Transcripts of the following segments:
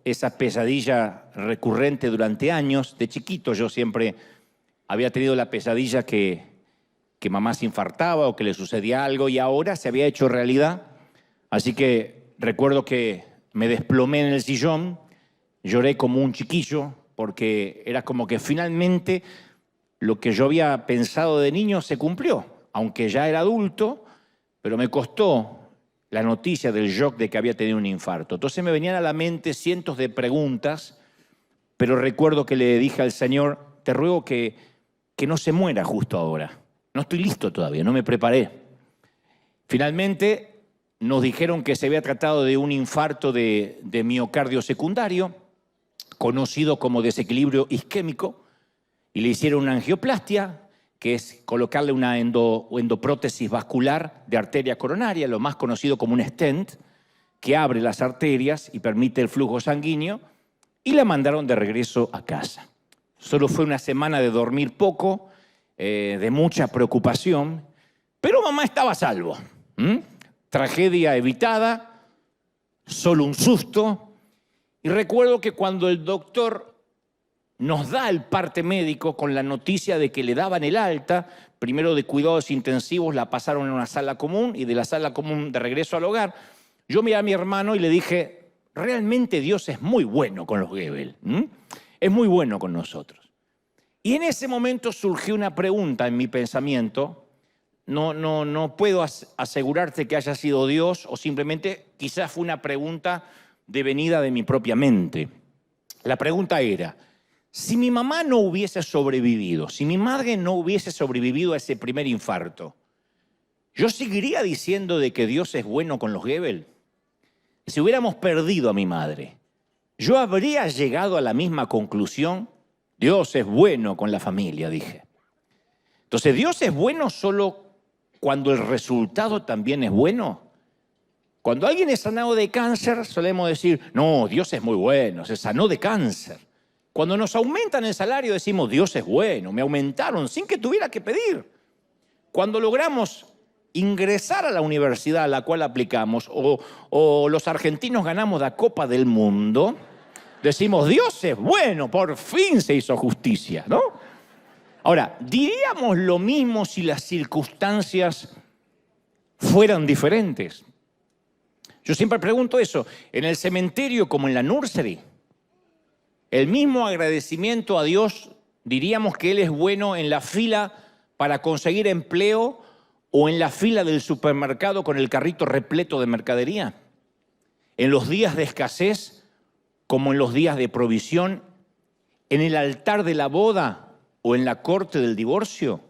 esa pesadilla recurrente durante años. De chiquito yo siempre había tenido la pesadilla que mamá se infartaba o que le sucedía algo, y ahora se había hecho realidad. Así que recuerdo que me desplomé en el sillón, lloré como un chiquillo, porque era como que finalmente lo que yo había pensado de niño se cumplió, aunque ya era adulto, pero me costó la noticia del shock de que había tenido un infarto. Entonces me venían a la mente cientos de preguntas, pero recuerdo que le dije al Señor: te ruego que no se muera justo ahora. No estoy listo todavía, no me preparé. Finalmente nos dijeron que se había tratado de un infarto de miocardio secundario, conocido como desequilibrio isquémico, y le hicieron una angioplastia, que es colocarle una endoprótesis vascular de arteria coronaria, lo más conocido como un stent, que abre las arterias y permite el flujo sanguíneo, y la mandaron de regreso a casa. Solo fue una semana de dormir poco, de mucha preocupación, pero mamá estaba a salvo. Tragedia evitada, solo un susto. Y recuerdo que cuando el doctor nos da el parte médico con la noticia de que le daban el alta, primero de cuidados intensivos la pasaron en una sala común y de la sala común de regreso al hogar, yo miré a mi hermano y le dije: realmente Dios es muy bueno con los Gebel, es muy bueno con nosotros. Y en ese momento surgió una pregunta en mi pensamiento. No puedo asegurarte que haya sido Dios, o simplemente quizás fue una pregunta devenida de mi propia mente. La pregunta era: si mi mamá no hubiese sobrevivido, si mi madre no hubiese sobrevivido a ese primer infarto, ¿yo seguiría diciendo de que Dios es bueno con los Gebel? Si hubiéramos perdido a mi madre, ¿yo habría llegado a la misma conclusión? Dios es bueno con la familia, dije. Entonces, ¿Dios es bueno solo cuando el resultado también es bueno? Cuando alguien es sanado de cáncer, solemos decir: no, Dios es muy bueno, se sanó de cáncer. Cuando nos aumentan el salario decimos: Dios es bueno, me aumentaron sin que tuviera que pedir. Cuando logramos ingresar a la universidad a la cual aplicamos, o los argentinos ganamos la Copa del Mundo, decimos: Dios es bueno, por fin se hizo justicia, ¿no? Ahora, ¿diríamos lo mismo si las circunstancias fueran diferentes? Yo siempre pregunto eso. En el cementerio como en la nursery, el mismo agradecimiento a Dios, diríamos que Él es bueno en la fila para conseguir empleo o en la fila del supermercado con el carrito repleto de mercadería. En los días de escasez como en los días de provisión, en el altar de la boda o en la corte del divorcio.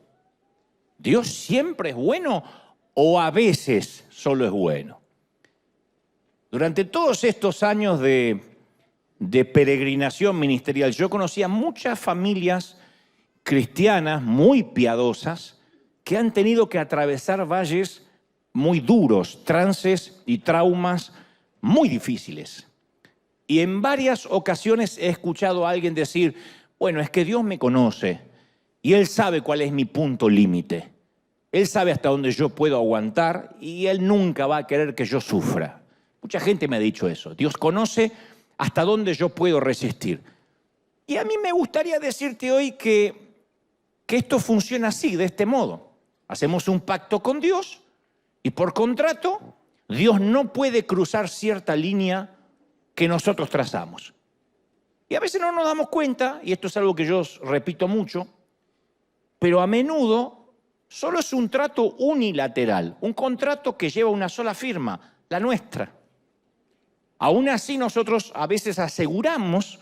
¿Dios siempre es bueno o a veces solo es bueno? Durante todos estos años de peregrinación ministerial, yo conocía muchas familias cristianas muy piadosas que han tenido que atravesar valles muy duros, trances y traumas muy difíciles. Y en varias ocasiones he escuchado a alguien decir: bueno, es que Dios me conoce y Él sabe cuál es mi punto límite. Él sabe hasta dónde yo puedo aguantar y Él nunca va a querer que yo sufra. Mucha gente me ha dicho eso. Dios conoce hasta dónde yo puedo resistir. Y a mí me gustaría decirte hoy que esto funciona así, de este modo. Hacemos un pacto con Dios y por contrato Dios no puede cruzar cierta línea que nosotros trazamos. Y a veces no nos damos cuenta, y esto es algo que yo repito mucho, pero a menudo solo es un trato unilateral, un contrato que lleva una sola firma, la nuestra. Aún así nosotros a veces aseguramos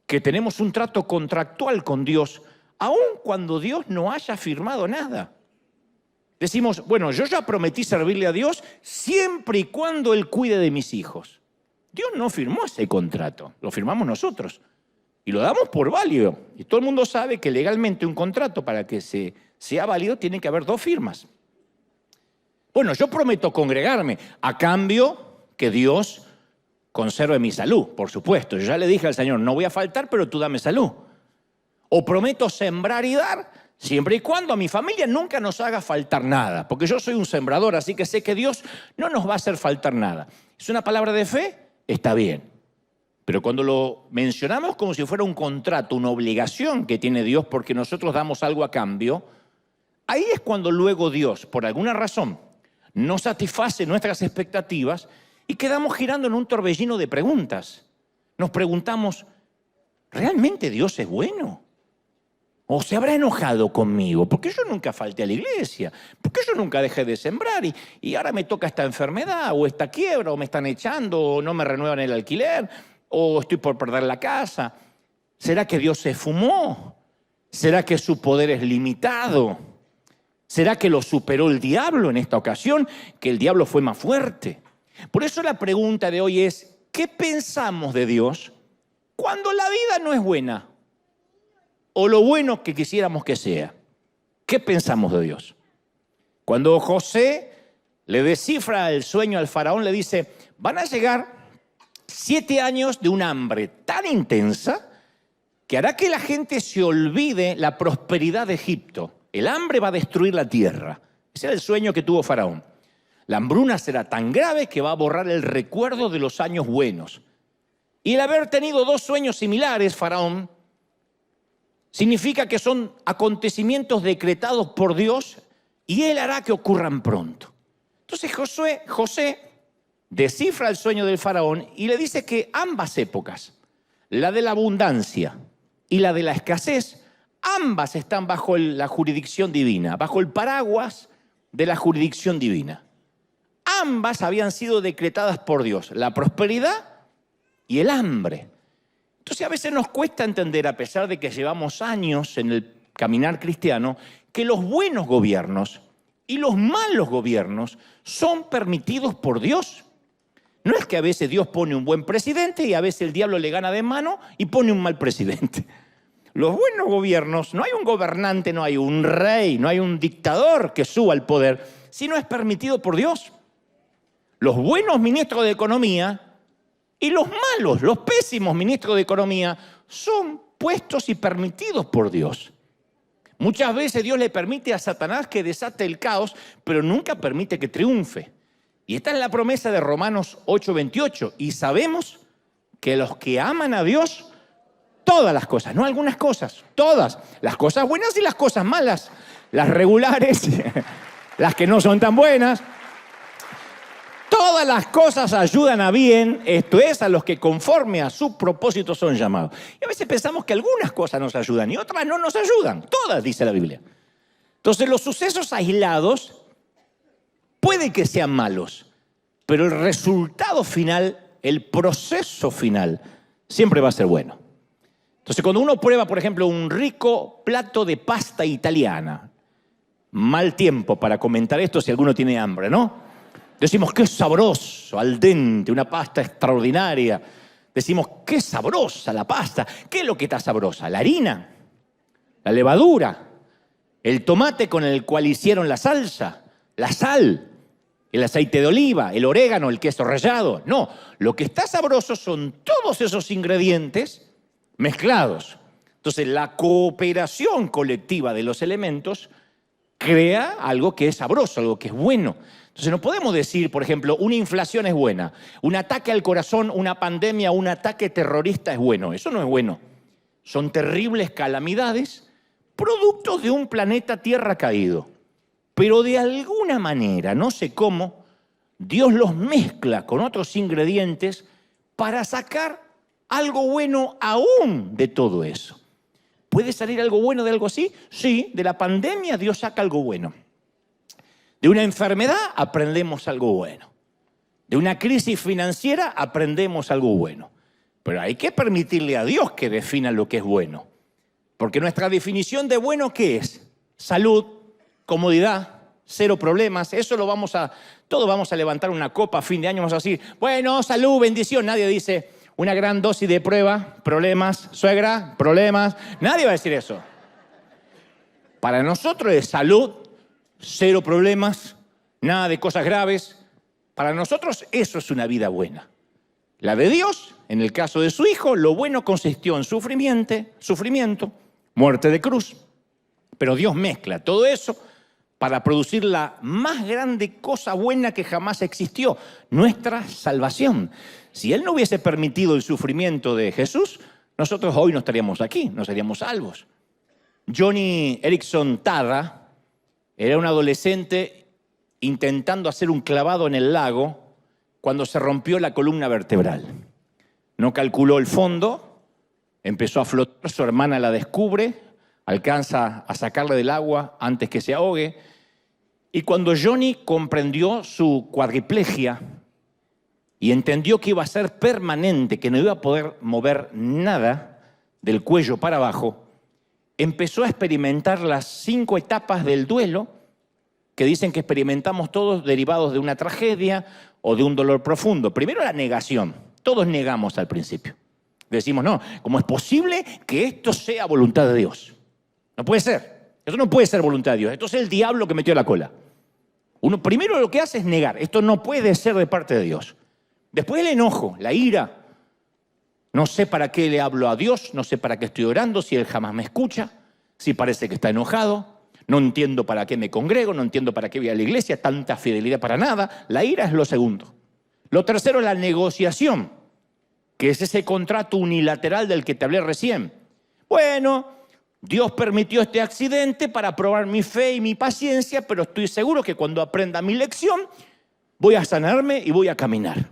que tenemos un trato contractual con Dios, aun cuando Dios no haya firmado nada. Decimos: bueno, yo ya prometí servirle a Dios siempre y cuando Él cuide de mis hijos. Dios no firmó ese contrato, lo firmamos nosotros y lo damos por válido. Y todo el mundo sabe que legalmente un contrato, para que sea válido, tiene que haber 2 firmas. Bueno, yo prometo congregarme a cambio que Dios conserve mi salud, por supuesto. Yo ya le dije al Señor: no voy a faltar, pero tú dame salud. O prometo sembrar y dar siempre y cuando a mi familia nunca nos haga faltar nada, porque yo soy un sembrador, así que sé que Dios no nos va a hacer faltar nada. ¿Es una palabra de fe? Está bien. Pero cuando lo mencionamos como si fuera un contrato, una obligación que tiene Dios porque nosotros damos algo a cambio, ahí es cuando luego Dios, por alguna razón, no satisface nuestras expectativas y quedamos girando en un torbellino de preguntas. Nos preguntamos, ¿realmente Dios es bueno? ¿O se habrá enojado conmigo? ¿Por qué yo nunca falté a la iglesia? ¿Por qué yo nunca dejé de sembrar? Y ahora me toca esta enfermedad, o esta quiebra, o me están echando, o no me renuevan el alquiler, o estoy por perder la casa. ¿Será que Dios se fumó? ¿Será que su poder es limitado? ¿Será que lo superó el diablo en esta ocasión? ¿Que el diablo fue más fuerte? Por eso la pregunta de hoy es, ¿qué pensamos de Dios cuando la vida no es buena? O lo bueno que quisiéramos que sea. ¿Qué pensamos de Dios? Cuando José le descifra el sueño al faraón, le dice, van a llegar 7 años de un hambre tan intensa que hará que la gente se olvide la prosperidad de Egipto. El hambre va a destruir la tierra. Ese era el sueño que tuvo faraón. La hambruna será tan grave que va a borrar el recuerdo de los años buenos. Y el haber tenido 2 sueños similares, faraón, significa que son acontecimientos decretados por Dios y Él hará que ocurran pronto. Entonces José descifra el sueño del faraón y le dice que ambas épocas, la de la abundancia y la de la escasez, ambas están bajo la jurisdicción divina, bajo el paraguas de la jurisdicción divina. Ambas habían sido decretadas por Dios, la prosperidad y el hambre. Entonces a veces nos cuesta entender, a pesar de que llevamos años en el caminar cristiano, que los buenos gobiernos y los malos gobiernos son permitidos por Dios. No es que a veces Dios pone un buen presidente y a veces el diablo le gana de mano y pone un mal presidente. Los buenos gobiernos, no hay un gobernante, no hay un rey, no hay un dictador que suba al poder, sino es permitido por Dios. Los buenos ministros de Economía y los malos, los pésimos ministros de Economía son puestos y permitidos por Dios. Muchas veces Dios le permite a Satanás que desate el caos, pero nunca permite que triunfe. Y esta es la promesa de Romanos 8:28. Y sabemos que los que aman a Dios, todas las cosas, no algunas cosas, todas, las cosas buenas y las cosas malas, las regulares, las que no son tan buenas, todas las cosas ayudan a bien, esto es, a los que conforme a su propósito son llamados. Y a veces pensamos que algunas cosas nos ayudan y otras no nos ayudan. Todas, dice la Biblia. Entonces los sucesos aislados puede que sean malos, pero el resultado final, el proceso final, siempre va a ser bueno. Entonces cuando uno prueba, por ejemplo, un rico plato de pasta italiana, mal tiempo para comentar esto si alguno tiene hambre, ¿no? Decimos, qué sabroso, al dente, una pasta extraordinaria. Decimos, qué sabrosa la pasta. ¿Qué es lo que está sabrosa? La harina, la levadura, el tomate con el cual hicieron la salsa, la sal, el aceite de oliva, el orégano, el queso rallado. No, lo que está sabroso son todos esos ingredientes mezclados. Entonces, la cooperación colectiva de los elementos crea algo que es sabroso, algo que es bueno. Entonces no podemos decir, por ejemplo, una inflación es buena, un ataque al corazón, una pandemia, un ataque terrorista es bueno. Eso no es bueno. Son terribles calamidades, productos de un planeta Tierra caído. Pero de alguna manera, no sé cómo, Dios los mezcla con otros ingredientes para sacar algo bueno aún de todo eso. ¿Puede salir algo bueno de algo así? Sí, de la pandemia Dios saca algo bueno. De una enfermedad aprendemos algo bueno. De una crisis financiera aprendemos algo bueno. Pero hay que permitirle a Dios que defina lo que es bueno. Porque nuestra definición de bueno, ¿qué es? Salud, comodidad, 0 problemas. Eso todos vamos a levantar una copa a fin de año, vamos a decir, bueno, salud, bendición. Nadie dice una gran dosis de prueba, problemas, suegra, problemas. Nadie va a decir eso. Para nosotros es salud, 0 problemas, nada de cosas graves. Para nosotros eso es una vida buena. La de Dios, en el caso de su Hijo, lo bueno consistió en sufrimiento, muerte de cruz. Pero Dios mezcla todo eso para producir la más grande cosa buena que jamás existió, nuestra salvación. Si Él no hubiese permitido el sufrimiento de Jesús, nosotros hoy no estaríamos aquí, no seríamos salvos. Joni Eareckson Tada era un adolescente intentando hacer un clavado en el lago cuando se rompió la columna vertebral. No calculó el fondo, empezó a flotar, su hermana la descubre, alcanza a sacarle del agua antes que se ahogue. Y cuando Joni comprendió su cuadriplegia y entendió que iba a ser permanente, que no iba a poder mover nada del cuello para abajo, empezó a experimentar las 5 etapas del duelo que dicen que experimentamos todos derivados de una tragedia o de un dolor profundo. Primero la negación. Todos negamos al principio. Decimos, no, ¿cómo es posible que esto sea voluntad de Dios? No puede ser. Esto no puede ser voluntad de Dios. Esto es el diablo que metió la cola. Uno primero lo que hace es negar. Esto no puede ser de parte de Dios. Después el enojo, la ira. No sé para qué le hablo a Dios, no sé para qué estoy orando, si Él jamás me escucha, si parece que está enojado. No entiendo para qué me congrego, no entiendo para qué voy a la iglesia, tanta fidelidad para nada. La ira es lo segundo. Lo tercero es la negociación, que es ese contrato unilateral del que te hablé recién. Bueno, Dios permitió este accidente para probar mi fe y mi paciencia, pero estoy seguro que cuando aprenda mi lección voy a sanarme y voy a caminar.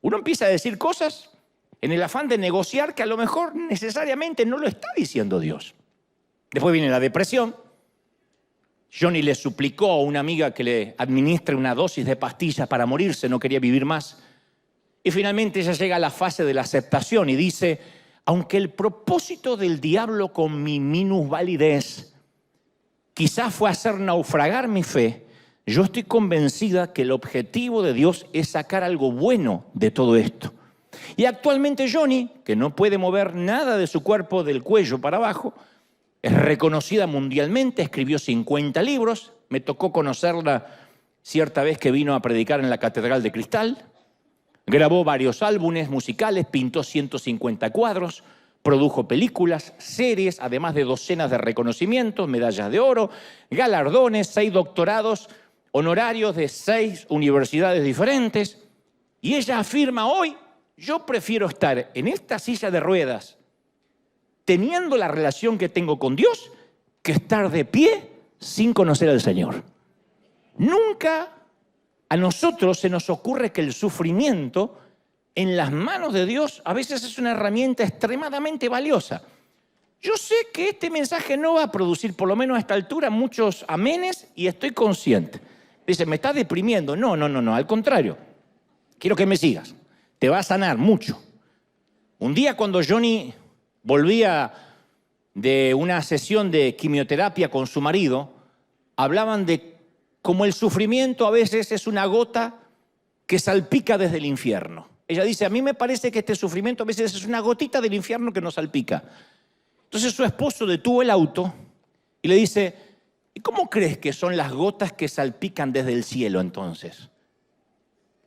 Uno empieza a decir cosas en el afán de negociar que a lo mejor necesariamente no lo está diciendo Dios. Después viene la depresión. Joni le suplicó a una amiga que le administre una dosis de pastillas para morirse, no quería vivir más. Y finalmente ella llega a la fase de la aceptación y dice, aunque el propósito del diablo con mi minusvalidez quizás fue hacer naufragar mi fe, yo estoy convencida que el objetivo de Dios es sacar algo bueno de todo esto. Y actualmente Joni, que no puede mover nada de su cuerpo del cuello para abajo, es reconocida mundialmente, escribió 50 libros, me tocó conocerla cierta vez que vino a predicar en la Catedral de Cristal, grabó varios álbumes musicales, pintó 150 cuadros, produjo películas, series, además de docenas de reconocimientos, medallas de oro, galardones, 6 doctorados honorarios de 6 universidades diferentes. Y ella afirma hoy, yo prefiero estar en esta silla de ruedas teniendo la relación que tengo con Dios, que estar de pie sin conocer al Señor. Nunca a nosotros se nos ocurre que el sufrimiento en las manos de Dios a veces es una herramienta extremadamente valiosa. Yo sé que este mensaje no va a producir, por lo menos a esta altura, muchos amenes y estoy consciente. Dice, me estás deprimiendo. No, al contrario. Quiero que me sigas. Te va a sanar mucho. Un día cuando Joni volvía de una sesión de quimioterapia con su marido, hablaban de cómo el sufrimiento a veces es una gota que salpica desde el infierno. Ella dice, a mí me parece que este sufrimiento a veces es una gotita del infierno que nos salpica. Entonces su esposo detuvo el auto y le dice, ¿y cómo crees que son las gotas que salpican desde el cielo entonces?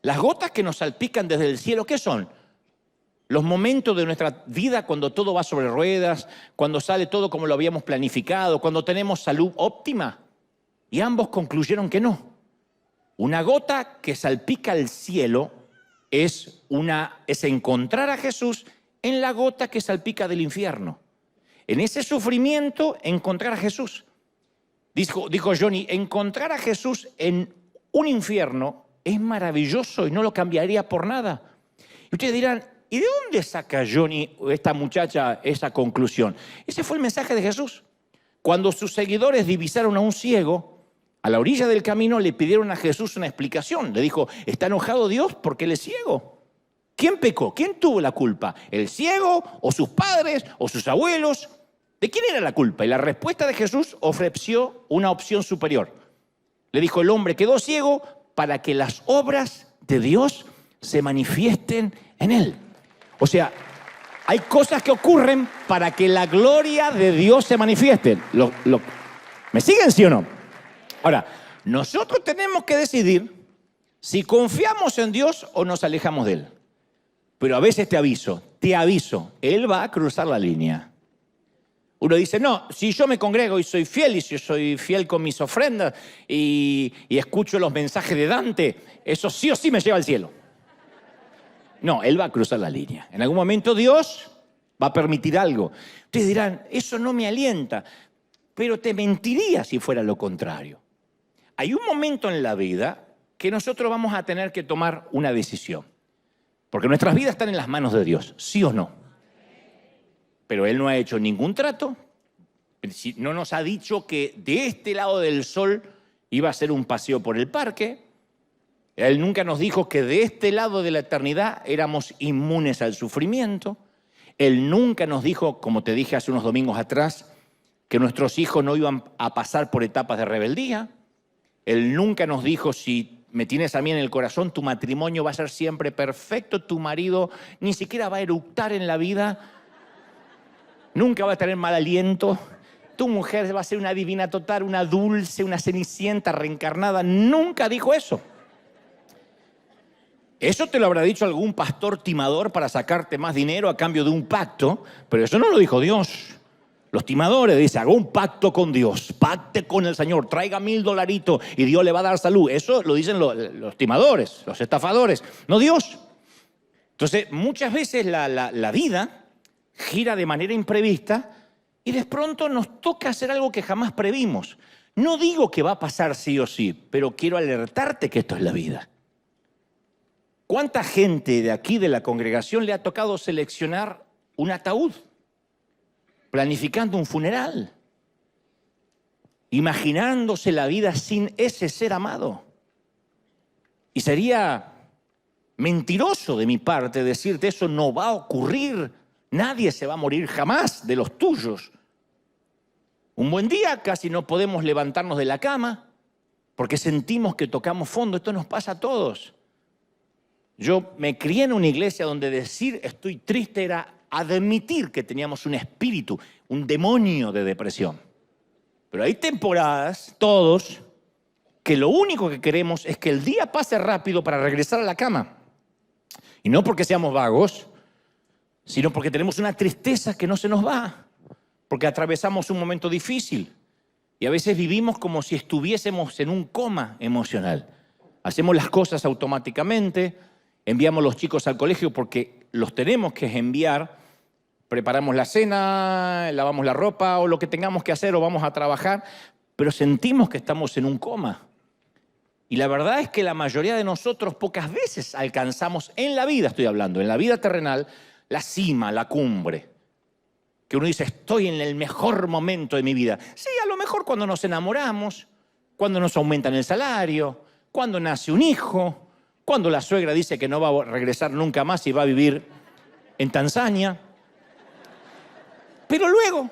Las gotas que nos salpican desde el cielo, ¿qué son? Los momentos de nuestra vida cuando todo va sobre ruedas, cuando sale todo como lo habíamos planificado, cuando tenemos salud óptima. Y ambos concluyeron que no. Una gota que salpica el cielo es encontrar a Jesús en la gota que salpica del infierno. En ese sufrimiento, encontrar a Jesús. Dijo Joni, encontrar a Jesús en un infierno es maravilloso y no lo cambiaría por nada. Y ustedes dirán, ¿y de dónde saca Joni, esta muchacha, esa conclusión? Ese fue el mensaje de Jesús. Cuando sus seguidores divisaron a un ciego, a la orilla del camino le pidieron a Jesús una explicación. Le dijo, ¿está enojado Dios porque él es ciego? ¿Quién pecó? ¿Quién tuvo la culpa? ¿El ciego o sus padres o sus abuelos? ¿De quién era la culpa? Y la respuesta de Jesús ofreció una opción superior. Le dijo, el hombre quedó ciego para que las obras de Dios se manifiesten en él. O sea, hay cosas que ocurren para que la gloria de Dios se manifieste. ¿Me siguen, sí o no? Ahora, nosotros tenemos que decidir si confiamos en Dios o nos alejamos de Él. Pero a veces te aviso, Él va a cruzar la línea. Uno dice, no, si yo me congrego y soy fiel, y si yo soy fiel con mis ofrendas y escucho los mensajes de Dante, eso sí o sí me lleva al cielo. No, Él va a cruzar la línea. En algún momento Dios va a permitir algo. Ustedes dirán, eso no me alienta, pero te mentiría si fuera lo contrario. Hay un momento en la vida que nosotros vamos a tener que tomar una decisión. Porque nuestras vidas están en las manos de Dios, ¿sí o no? Pero Él no ha hecho ningún trato. No nos ha dicho que de este lado del sol iba a ser un paseo por el parque. Él nunca nos dijo que de este lado de la eternidad éramos inmunes al sufrimiento. Él nunca nos dijo, como te dije hace unos domingos atrás, que nuestros hijos no iban a pasar por etapas de rebeldía. Él nunca nos dijo, si me tienes a mí en el corazón, tu matrimonio va a ser siempre perfecto, tu marido ni siquiera va a eructar en la vida, nunca va a tener mal aliento, tu mujer va a ser una divina total, una dulce, una cenicienta reencarnada. Nunca dijo eso. Eso te lo habrá dicho algún pastor timador para sacarte más dinero a cambio de un pacto, pero eso no lo dijo Dios. Los timadores dicen, haga un pacto con Dios, pacte con el Señor, traiga $1000 y Dios le va a dar salud. Eso lo dicen los timadores, los estafadores, no Dios. Entonces, muchas veces la vida gira de manera imprevista y de pronto nos toca hacer algo que jamás previmos. No digo que va a pasar sí o sí, pero quiero alertarte que esto es la vida. ¿Cuánta gente de aquí, de la congregación, le ha tocado seleccionar un ataúd? Planificando un funeral, imaginándose la vida sin ese ser amado. Y sería mentiroso de mi parte decirte eso no va a ocurrir. Nadie se va a morir jamás de los tuyos. Un buen día casi no podemos levantarnos de la cama porque sentimos que tocamos fondo. Esto nos pasa a todos. Yo me crié en una iglesia donde decir estoy triste era admitir que teníamos un espíritu, un demonio de depresión. Pero hay temporadas, todos, que lo único que queremos es que el día pase rápido para regresar a la cama. Y no porque seamos vagos, sino porque tenemos una tristeza que no se nos va, porque atravesamos un momento difícil y a veces vivimos como si estuviésemos en un coma emocional. Hacemos las cosas automáticamente, enviamos a los chicos al colegio porque los tenemos que enviar, preparamos la cena, lavamos la ropa o lo que tengamos que hacer o vamos a trabajar, pero sentimos que estamos en un coma. Y la verdad es que la mayoría de nosotros pocas veces alcanzamos en la vida, estoy hablando, en la vida terrenal, la cima, la cumbre. Que uno dice, estoy en el mejor momento de mi vida. Sí, a lo mejor cuando nos enamoramos, cuando nos aumentan el salario, cuando nace un hijo, cuando la suegra dice que no va a regresar nunca más y va a vivir en Tanzania. Pero luego,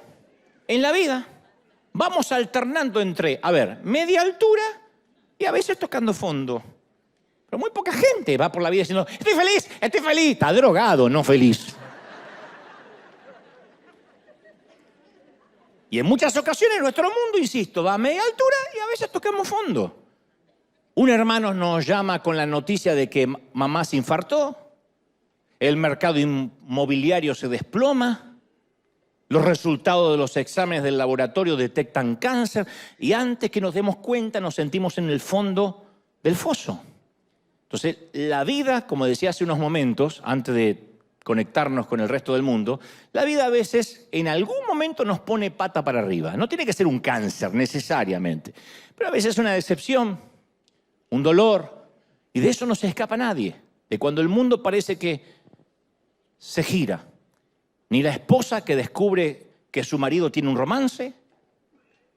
en la vida, vamos alternando entre, media altura y a veces tocando fondo. Pero muy poca gente va por la vida diciendo, estoy feliz. Está drogado, no feliz. Y en muchas ocasiones nuestro mundo, insisto, va a media altura y a veces tocamos fondo. Un hermano nos llama con la noticia de que mamá se infartó, el mercado inmobiliario se desploma, los resultados de los exámenes del laboratorio detectan cáncer y antes que nos demos cuenta nos sentimos en el fondo del foso. Entonces, la vida, como decía hace unos momentos, antes de conectarnos con el resto del mundo, la vida a veces en algún momento nos pone pata para arriba. No tiene que ser un cáncer necesariamente, pero a veces una decepción, un dolor, y de eso no se escapa nadie. De cuando el mundo parece que se gira. Ni la esposa que descubre que su marido tiene un romance,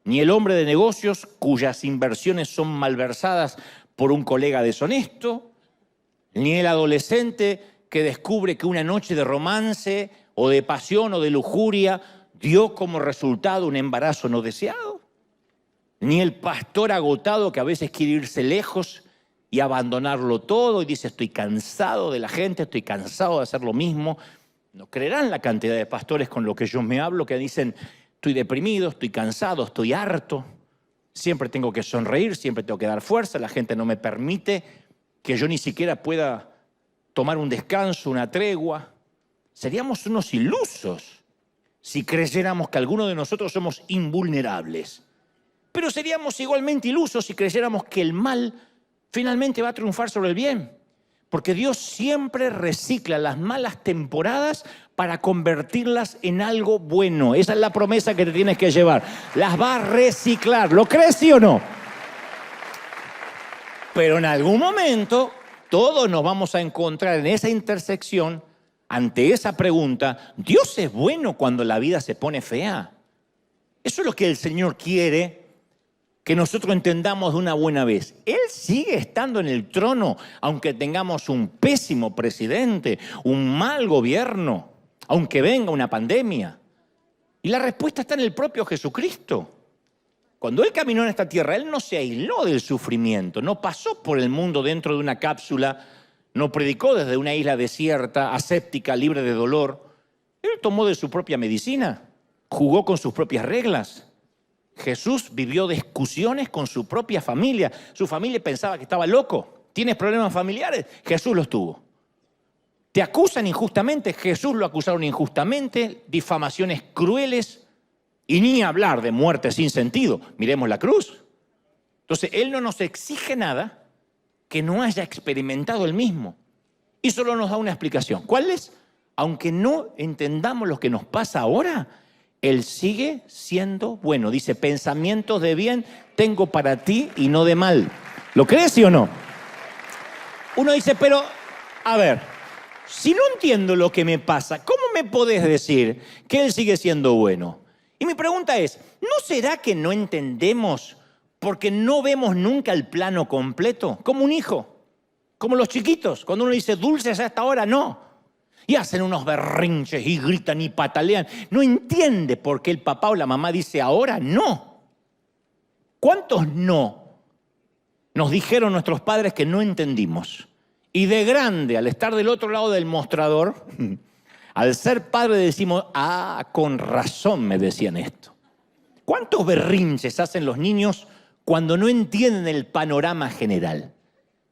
ni el hombre de negocios cuyas inversiones son malversadas por un colega deshonesto, ni el adolescente que descubre que una noche de romance o de pasión o de lujuria dio como resultado un embarazo no deseado, ni el pastor agotado que a veces quiere irse lejos y abandonarlo todo y dice estoy cansado de la gente, estoy cansado de hacer lo mismo. No creerán la cantidad de pastores con los que yo me hablo que dicen estoy deprimido, estoy cansado, estoy harto, siempre tengo que sonreír, siempre tengo que dar fuerza, la gente no me permite que yo ni siquiera pueda tomar un descanso, una tregua. Seríamos unos ilusos si creyéramos que alguno de nosotros somos invulnerables. Pero seríamos igualmente ilusos si creyéramos que el mal finalmente va a triunfar sobre el bien. Porque Dios siempre recicla las malas temporadas para convertirlas en algo bueno. Esa es la promesa que te tienes que llevar. Las va a reciclar. ¿Lo crees, sí o no? Pero en algún momento todos nos vamos a encontrar en esa intersección ante esa pregunta: ¿Dios es bueno cuando la vida se pone fea? Eso es lo que el Señor quiere que nosotros entendamos de una buena vez. Él sigue estando en el trono, aunque tengamos un pésimo presidente, un mal gobierno, aunque venga una pandemia. Y la respuesta está en el propio Jesucristo. Cuando Él caminó en esta tierra, Él no se aisló del sufrimiento, no pasó por el mundo dentro de una cápsula, no predicó desde una isla desierta, aséptica, libre de dolor. Él tomó de su propia medicina, jugó con sus propias reglas. Jesús vivió discusiones con su propia familia. Su familia pensaba que estaba loco. ¿Tienes problemas familiares? Jesús los tuvo. ¿Te acusan injustamente? Jesús lo acusaron injustamente. Difamaciones crueles. Y ni hablar de muerte sin sentido. Miremos la cruz. Entonces, Él no nos exige nada que no haya experimentado Él mismo. Y solo nos da una explicación. ¿Cuál es? Aunque no entendamos lo que nos pasa ahora, Él sigue siendo bueno. Dice: pensamientos de bien tengo para ti y no de mal. ¿Lo crees, sí o no? Uno dice, pero, a ver, si no entiendo lo que me pasa, ¿cómo me podés decir que Él sigue siendo bueno? Y mi pregunta es, ¿no será que no entendemos porque no vemos nunca el plano completo? Como un hijo, como los chiquitos, cuando uno dice dulces a esta hora, no. Y hacen unos berrinches y gritan y patalean. No entiende por qué el papá o la mamá dice ahora no. ¿Cuántos no nos dijeron nuestros padres que no entendimos? Y de grande, al estar del otro lado del mostrador, al ser padre decimos, con razón me decían esto. ¿Cuántos berrinches hacen los niños cuando no entienden el panorama general?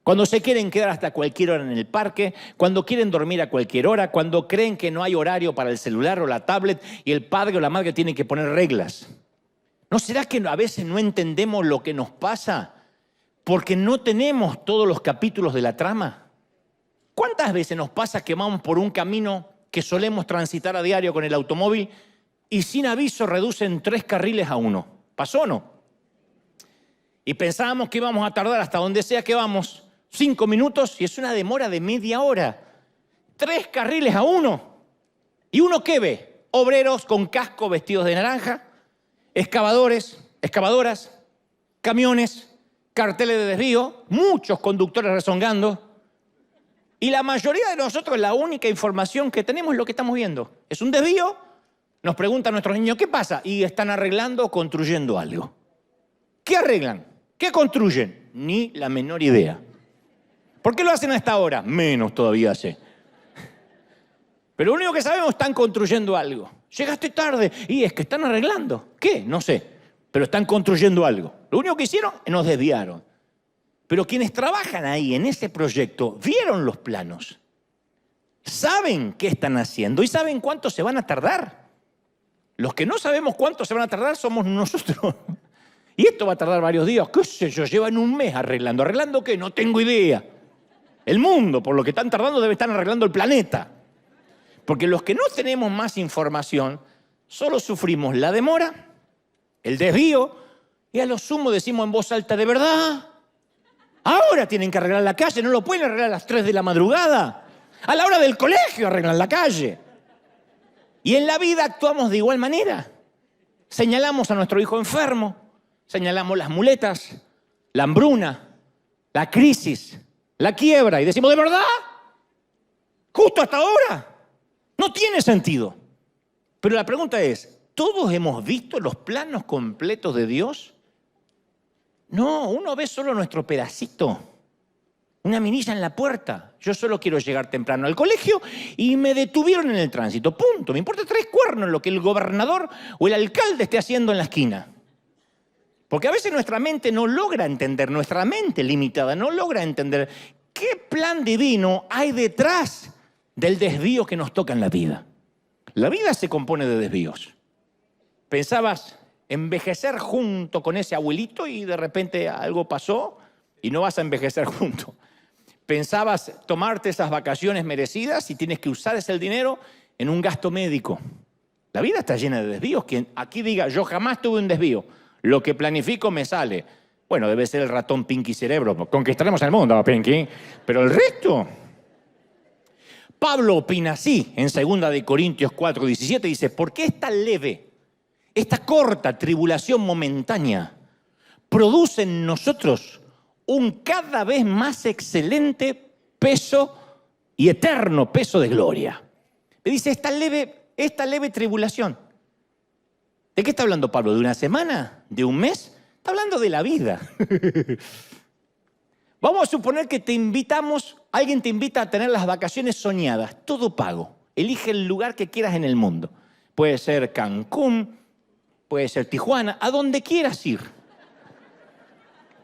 Cuando se quieren quedar hasta cualquier hora en el parque, cuando quieren dormir a cualquier hora, cuando creen que no hay horario para el celular o la tablet y el padre o la madre tienen que poner reglas. ¿No será que a veces no entendemos lo que nos pasa porque no tenemos todos los capítulos de la trama? ¿Cuántas veces nos pasa que vamos por un camino que solemos transitar a diario con el automóvil y sin aviso reducen 3 carriles a 1? ¿Pasó o no? Y pensábamos que íbamos a tardar hasta donde sea que vamos 5 minutos y es una demora de media hora. 3 carriles a 1. ¿Y uno qué ve? Obreros con casco vestidos de naranja, excavadoras, camiones, carteles de desvío, muchos conductores rezongando. Y la mayoría de nosotros la única información que tenemos es lo que estamos viendo. Es un desvío, nos preguntan nuestros niños, ¿qué pasa? Y están arreglando o construyendo algo. ¿Qué arreglan? ¿Qué construyen? Ni la menor idea. ¿Por qué lo hacen a esta hora? Menos todavía sé. Pero lo único que sabemos, están construyendo algo. Llegaste tarde y es que están arreglando. ¿Qué? No sé, pero están construyendo algo. Lo único que hicieron, nos desviaron. Pero quienes trabajan ahí en ese proyecto vieron los planos. Saben qué están haciendo y saben cuánto se van a tardar. Los que no sabemos cuánto se van a tardar somos nosotros. Y esto va a tardar varios días, qué sé yo, llevan un mes arreglando. ¿Arreglando qué? No tengo idea. El mundo, por lo que están tardando, debe estar arreglando el planeta. Porque los que no tenemos más información, solo sufrimos la demora, el desvío, y a lo sumo decimos en voz alta, ¿de verdad? Ahora tienen que arreglar la calle, no lo pueden arreglar a las 3 de la madrugada. A la hora del colegio arreglan la calle. Y en la vida actuamos de igual manera. Señalamos a nuestro hijo enfermo, señalamos las muletas, la hambruna, la crisis, la quiebra y decimos, ¿de verdad? ¿Justo hasta ahora? No tiene sentido. Pero la pregunta es, ¿todos hemos visto los planos completos de Dios? No, uno ve solo nuestro pedacito, una minilla en la puerta. Yo solo quiero llegar temprano al colegio y me detuvieron en el tránsito, punto. Me importa 3 cuernos lo que el gobernador o el alcalde esté haciendo en la esquina. Porque a veces nuestra mente no logra entender, nuestra mente limitada no logra entender qué plan divino hay detrás del desvío que nos toca en la vida. La vida se compone de desvíos. Pensabas envejecer junto con ese abuelito y de repente algo pasó y no vas a envejecer junto. pensabas tomarte esas vacaciones merecidas y tienes que usar ese dinero en un gasto médico. La vida está llena de desvíos. Quien aquí diga, yo jamás tuve un desvío, lo que planifico me sale. Bueno, debe ser el ratón Pinky Cerebro. Conquistaremos el mundo, Pinky. Pero el resto... Pablo opina así en 2 de Corintios 4:17. Dice, ¿por qué esta leve, esta corta tribulación momentánea produce en nosotros un cada vez más excelente peso y eterno peso de gloria? Me dice, esta leve tribulación. ¿De qué está hablando Pablo? ¿De una semana? ¿De un mes? Está hablando de la vida. Vamos a suponer que alguien te invita a tener las vacaciones soñadas, todo pago. Elige el lugar que quieras en el mundo. Puede ser Cancún, puede ser Tijuana, a donde quieras ir.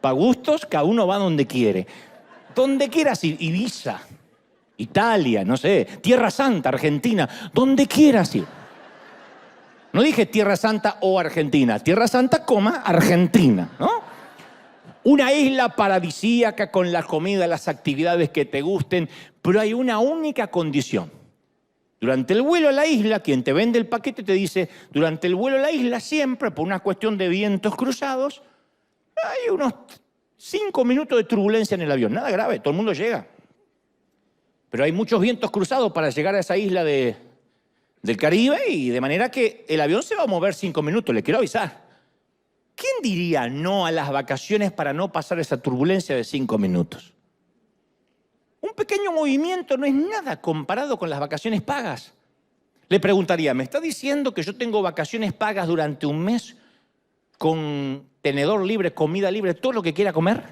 Para gustos, cada uno va donde quiere. Donde quieras ir, Ibiza, Italia, no sé, Tierra Santa, Argentina, donde quieras ir. No dije Tierra Santa o Argentina, Tierra Santa, Argentina, ¿no? Una isla paradisíaca con la comida, las actividades que te gusten, pero hay una única condición. Durante el vuelo a la isla, quien te vende el paquete te dice, durante el vuelo a la isla siempre, por una cuestión de vientos cruzados, hay unos 5 minutos de turbulencia en el avión. Nada grave, todo el mundo llega. Pero hay muchos vientos cruzados para llegar a esa isla del Caribe y de manera que el avión se va a mover 5 minutos, le quiero avisar. ¿Quién diría no a las vacaciones para no pasar esa turbulencia de 5 minutos? Un pequeño movimiento no es nada comparado con las vacaciones pagas. Le preguntaría, ¿me está diciendo que yo tengo vacaciones pagas durante un mes con tenedor libre, comida libre, todo lo que quiera comer,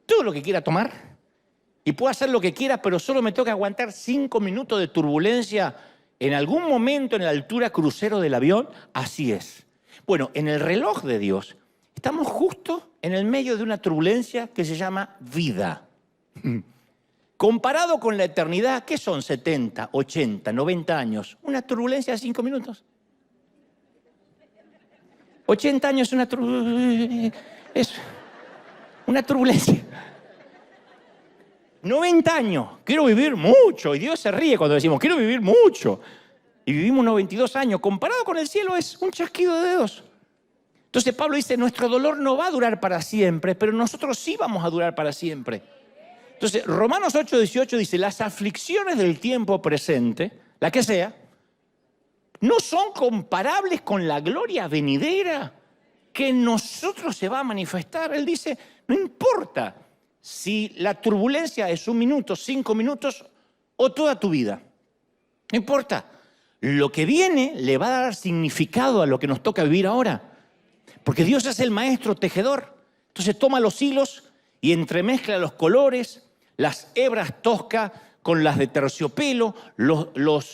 todo lo que quiera tomar? Y puedo hacer lo que quiera, pero solo me toca aguantar 5 minutos de turbulencia en algún momento en la altura crucero del avión. Así es. Bueno, en el reloj de Dios estamos justo en el medio de una turbulencia que se llama vida. Comparado con la eternidad, ¿qué son 70, 80, 90 años? Una turbulencia de 5 minutos. 80 años es una turbulencia. 90 años, quiero vivir mucho. Y Dios se ríe cuando decimos, quiero vivir mucho. Y vivimos 92 años. Comparado con el cielo es un chasquido de dedos. Entonces Pablo dice, nuestro dolor no va a durar para siempre, pero nosotros sí vamos a durar para siempre. Entonces Romanos 8:18 dice, las aflicciones del tiempo presente, la que sea, no son comparables con la gloria venidera que en nosotros se va a manifestar. Él dice, no importa si la turbulencia es 1 minuto, 5 minutos o toda tu vida. No importa. Lo que viene le va a dar significado a lo que nos toca vivir ahora. Porque Dios es el maestro tejedor. Entonces toma los hilos y entremezcla los colores, las hebras tosca con las de terciopelo,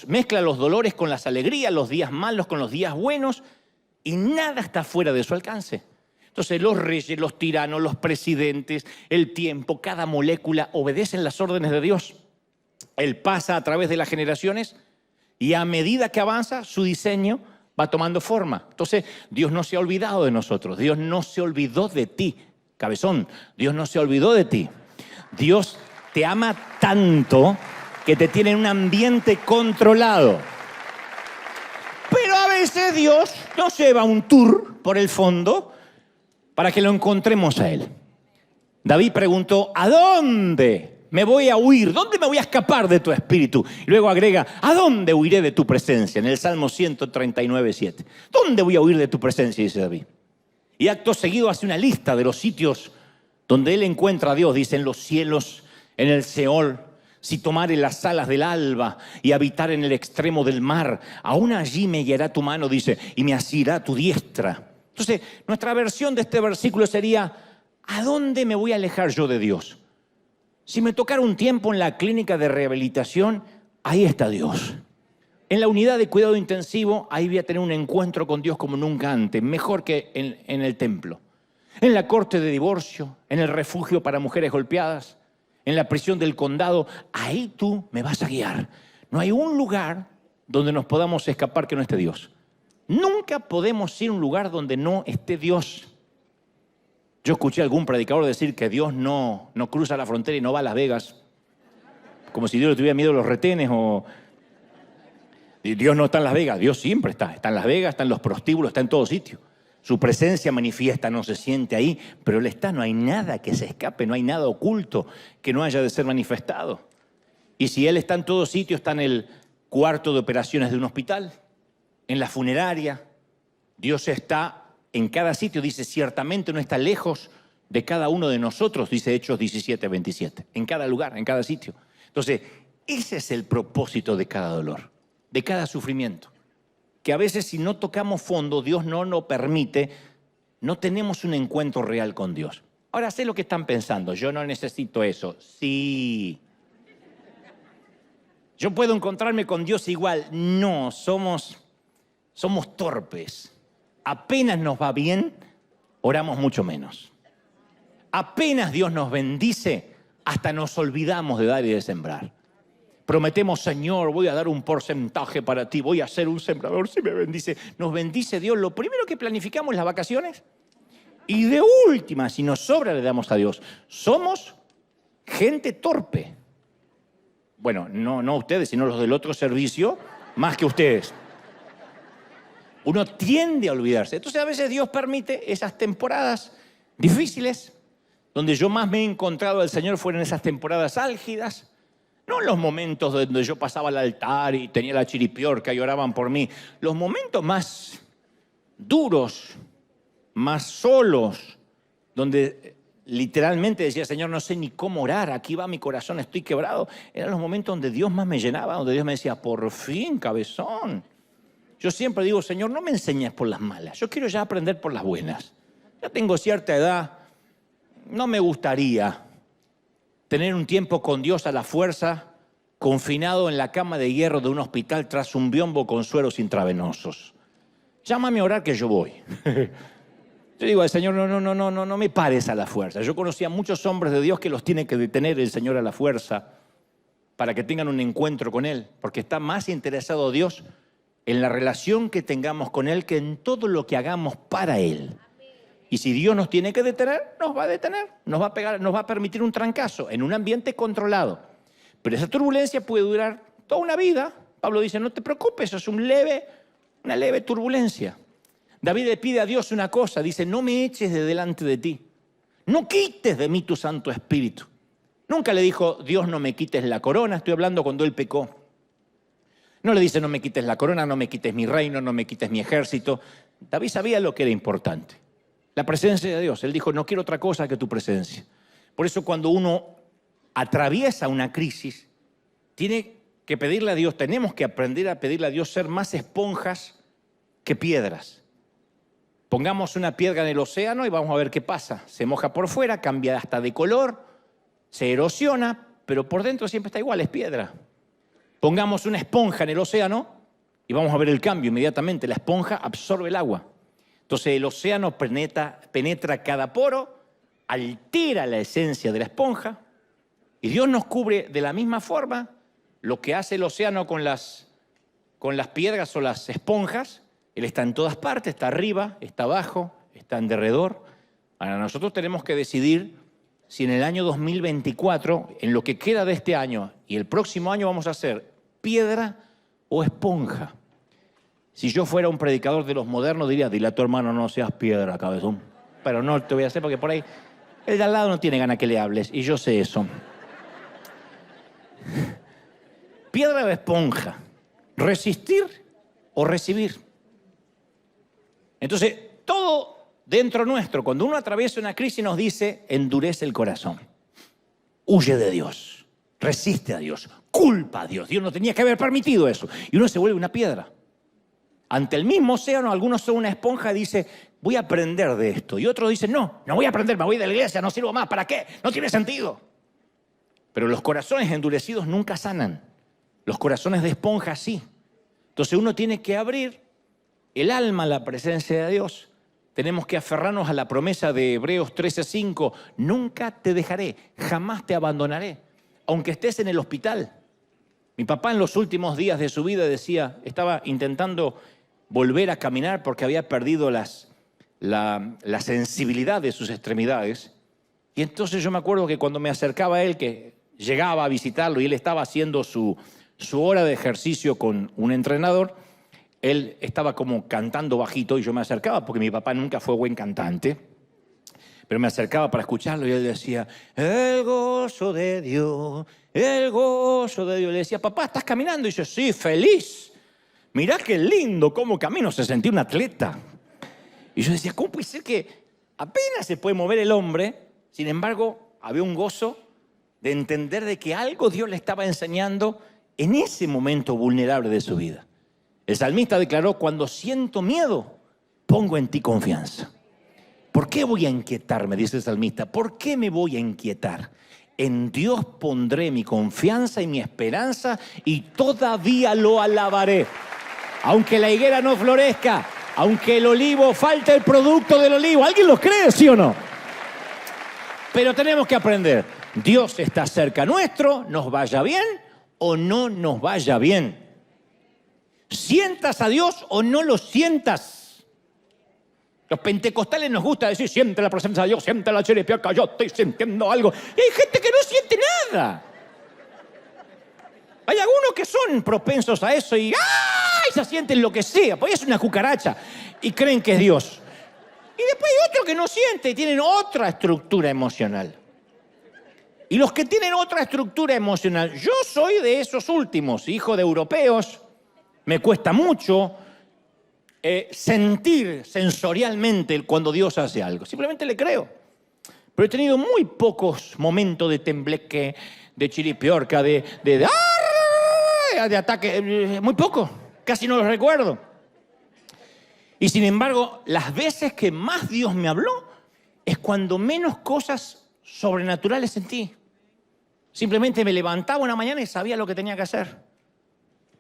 mezcla los dolores con las alegrías, los días malos con los días buenos, y nada está fuera de su alcance. Entonces los reyes, los tiranos, los presidentes, el tiempo, cada molécula obedecen las órdenes de Dios. Él pasa a través de las generaciones y a medida que avanza su diseño va tomando forma. Entonces Dios no se ha olvidado de nosotros, Dios no se olvidó de ti, cabezón, Dios no se olvidó de ti. Dios te ama tanto que te tiene en un ambiente controlado. Pero a veces Dios nos lleva un tour por el fondo para que lo encontremos a Él. David preguntó, ¿a dónde me voy a huir? ¿Dónde me voy a escapar de tu espíritu? Y luego agrega, ¿a dónde huiré de tu presencia? En el Salmo 139:7. ¿Dónde voy a huir de tu presencia? Dice David. Y acto seguido hace una lista de los sitios donde él encuentra a Dios. Dice, en los cielos, en el Seol, si tomare las alas del alba y habitar en el extremo del mar, aún allí me guiará tu mano, dice, y me asirá tu diestra. Entonces, nuestra versión de este versículo sería, ¿a dónde me voy a alejar yo de Dios? Si me tocara un tiempo en la clínica de rehabilitación, ahí está Dios. En la unidad de cuidado intensivo, ahí voy a tener un encuentro con Dios como nunca antes, mejor que en el templo. En la corte de divorcio, en el refugio para mujeres golpeadas, en la prisión del condado, ahí tú me vas a guiar. No hay un lugar donde nos podamos escapar que no esté Dios. Nunca podemos ir a un lugar donde no esté Dios. Yo escuché a algún predicador decir que Dios no cruza la frontera y no va a Las Vegas. Como si Dios le tuviera miedo a los retenes o... Dios no está en Las Vegas, Dios siempre está. Está en Las Vegas, está en los prostíbulos, está en todo sitio. Su presencia manifiesta, no se siente ahí, pero Él está, no hay nada que se escape, no hay nada oculto que no haya de ser manifestado. Y si Él está en todo sitio, está en el cuarto de operaciones de un hospital, en la funeraria. Dios está en cada sitio, dice, ciertamente no está lejos de cada uno de nosotros, dice Hechos 17:27. En cada lugar, en cada sitio. Entonces, ese es el propósito de cada dolor, de cada sufrimiento. Que a veces si no tocamos fondo, Dios no lo permite, no tenemos un encuentro real con Dios. Ahora sé lo que están pensando, yo no necesito eso. Sí. Yo puedo encontrarme con Dios igual. No, somos torpes. Apenas nos va bien, oramos mucho menos. Apenas Dios nos bendice, hasta nos olvidamos de dar y de sembrar. Prometemos, Señor, voy a dar un porcentaje para ti, voy a ser un sembrador si me bendice. Nos bendice Dios. Lo primero que planificamos es las vacaciones. Y de última, si nos sobra, le damos a Dios. Somos gente torpe. Bueno, no ustedes, sino los del otro servicio, más que ustedes. Uno tiende a olvidarse. Entonces a veces Dios permite esas temporadas difíciles, donde yo más me he encontrado al Señor fueron esas temporadas álgidas. No los momentos donde yo pasaba al altar y tenía la chiripiorca y oraban por mí. Los momentos más duros, más solos, donde literalmente decía, Señor, no sé ni cómo orar, aquí va mi corazón, estoy quebrado. Eran los momentos donde Dios más me llenaba, donde Dios me decía, por fin, cabezón. Yo siempre digo, Señor, no me enseñes por las malas, yo quiero ya aprender por las buenas. Ya tengo cierta edad, no me gustaría tener un tiempo con Dios a la fuerza, confinado en la cama de hierro de un hospital tras un biombo con sueros intravenosos. Llámame a orar que yo voy. Yo digo al Señor, no me pares a la fuerza. Yo conocí a muchos hombres de Dios que los tiene que detener el Señor a la fuerza para que tengan un encuentro con Él, porque está más interesado Dios en la relación que tengamos con Él que en todo lo que hagamos para Él. Y si Dios nos tiene que detener, nos va a detener, nos va a permitir un trancazo en un ambiente controlado. Pero esa turbulencia puede durar toda una vida. Pablo dice, no te preocupes, eso es una leve turbulencia. David le pide a Dios una cosa, dice, no me eches de delante de ti, no quites de mí tu Santo Espíritu. Nunca le dijo, Dios, no me quites la corona, estoy hablando cuando él pecó. No le dice, no me quites la corona, no me quites mi reino, no me quites mi ejército. David sabía lo que era importante. La presencia de Dios. Él dijo, no quiero otra cosa que tu presencia. Por eso cuando uno atraviesa una crisis, tiene que pedirle a Dios, tenemos que aprender a pedirle a Dios ser más esponjas que piedras. Pongamos una piedra en el océano y vamos a ver qué pasa. Se moja por fuera, cambia hasta de color, se erosiona, pero por dentro siempre está igual, es piedra. Pongamos una esponja en el océano y vamos a ver el cambio inmediatamente. La esponja absorbe el agua. Entonces el océano penetra cada poro, altera la esencia de la esponja y Dios nos cubre de la misma forma lo que hace el océano con las piedras o las esponjas. Él está en todas partes, está arriba, está abajo, está en derredor. Ahora nosotros tenemos que decidir si en el año 2024, en lo que queda de este año y el próximo año vamos a hacer piedra o esponja. Si yo fuera un predicador de los modernos diría, dile a tu hermano no seas piedra, cabezón. Pero no te voy a hacer porque por ahí el de al lado no tiene ganas que le hables y yo sé eso. Piedra o esponja, resistir o recibir. Entonces, todo dentro nuestro, cuando uno atraviesa una crisis nos dice, endurece el corazón, huye de Dios, resiste a Dios, culpa a Dios. Dios no tenía que haber permitido eso. Y uno se vuelve una piedra. Ante el mismo océano, algunos son una esponja y dice, voy a aprender de esto. Y otros dicen, no voy a aprender, me voy de la iglesia, no sirvo más, ¿para qué? No tiene sentido. Pero los corazones endurecidos nunca sanan. Los corazones de esponja sí. Entonces uno tiene que abrir el alma a la presencia de Dios. Tenemos que aferrarnos a la promesa de Hebreos 13:5. Nunca te dejaré, jamás te abandonaré, aunque estés en el hospital. Mi papá en los últimos días de su vida decía, estaba intentando volver a caminar porque había perdido la sensibilidad de sus extremidades. Y entonces yo me acuerdo que cuando me acercaba a él, que llegaba a visitarlo y él estaba haciendo su hora de ejercicio con un entrenador, él estaba como cantando bajito y yo me acercaba porque mi papá nunca fue buen cantante, pero me acercaba para escucharlo y él decía, el gozo de Dios, el gozo de Dios. Le decía, papá, ¿estás caminando? Y yo, sí, feliz. Mirá qué lindo, cómo camino, se sentía un atleta. Y yo decía, ¿cómo puede ser que apenas se puede mover el hombre? Sin embargo, había un gozo de entender de que algo Dios le estaba enseñando en ese momento vulnerable de su vida. El salmista declaró, cuando siento miedo, pongo en ti confianza. ¿Por qué voy a inquietarme? Dice el salmista. ¿Por qué me voy a inquietar? En Dios pondré mi confianza y mi esperanza y todavía lo alabaré. Aunque la higuera no florezca, aunque el olivo falte el producto del olivo. ¿Alguien lo cree, sí o no? Pero tenemos que aprender. Dios está cerca nuestro, nos vaya bien o no nos vaya bien. ¿Sientas a Dios o no lo sientas? Los pentecostales nos gusta decir, siente la presencia de Dios, siente la chiripiaca, yo estoy sintiendo algo. Y hay gente que no siente nada. Hay algunos que son propensos a eso y ¡ay! Se sienten lo que sea, pues es una cucaracha y creen que es Dios. Y después hay otros que no sienten y tienen otra estructura emocional. Y los que tienen otra estructura emocional, yo soy de esos últimos, hijo de europeos, me cuesta mucho sentir sensorialmente cuando Dios hace algo. Simplemente le creo. Pero he tenido muy pocos momentos de tembleque, de chiripiorca, de ataque, muy poco. Casi no los recuerdo. Y sin embargo, las veces que más Dios me habló es cuando menos cosas sobrenaturales sentí. Simplemente me levantaba una mañana y sabía lo que tenía que hacer.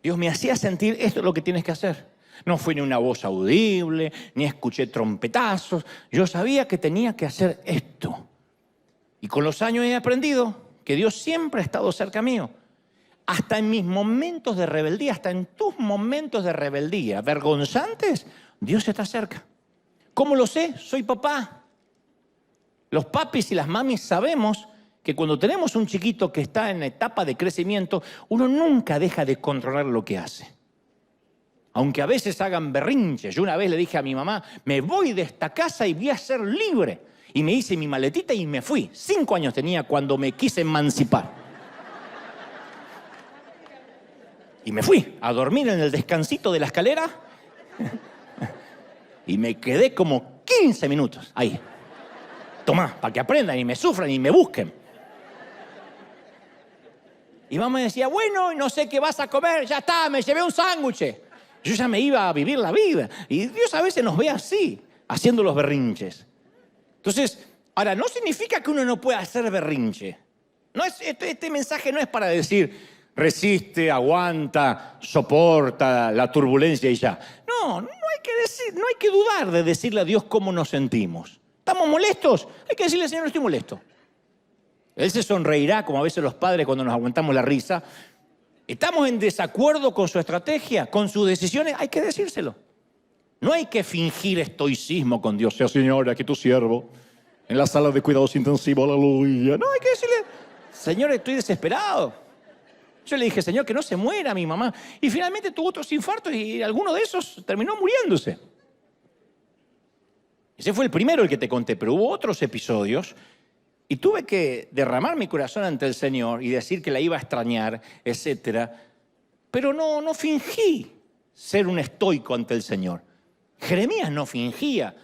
Dios me hacía sentir, esto es lo que tienes que hacer. No fue ni una voz audible, ni escuché trompetazos. Yo sabía que tenía que hacer esto. Y con los años he aprendido que Dios siempre ha estado cerca mío. Hasta en mis momentos de rebeldía, hasta en tus momentos de rebeldía vergonzantes, Dios está cerca. ¿Cómo lo sé? Soy papá. Los papis y las mamis sabemos que cuando tenemos un chiquito que está en etapa de crecimiento, uno nunca deja de controlar lo que hace. Aunque a veces hagan berrinches. Yo una vez le dije a mi mamá, me voy de esta casa y voy a ser libre. Y me hice mi maletita y me fui. 5 años tenía cuando me quise emancipar. Y me fui a dormir en el descansito de la escalera. Y me quedé como 15 minutos ahí. Tomá, para que aprendan y me sufran y me busquen. Y mamá me decía, bueno, no sé qué vas a comer, ya está, me llevé un sándwich. Yo ya me iba a vivir la vida. Y Dios a veces nos ve así, haciendo los berrinches. Entonces, ahora, no significa que uno no pueda hacer berrinche. No es, este mensaje no es para decir, resiste, aguanta, soporta la turbulencia y ya. No, no hay que decir, no hay que dudar de decirle a Dios cómo nos sentimos. ¿Estamos molestos? Hay que decirle, Señor, no estoy molesto. Él se sonreirá, como a veces los padres cuando nos aguantamos la risa. ¿Estamos en desacuerdo con su estrategia, con sus decisiones? Hay que decírselo. No hay que fingir estoicismo con Dios. Sea, Señor, aquí tu siervo, en la sala de cuidados intensivos, aleluya. No, hay que decirle, Señor, estoy desesperado. Yo le dije, Señor, que no se muera mi mamá. Y finalmente tuvo otros infartos y alguno de esos terminó muriéndose. Ese fue el primero el que te conté, pero hubo otros episodios y tuve que derramar mi corazón ante el Señor y decir que la iba a extrañar, etc. Pero no fingí ser un estoico ante el Señor. Jeremías no fingía.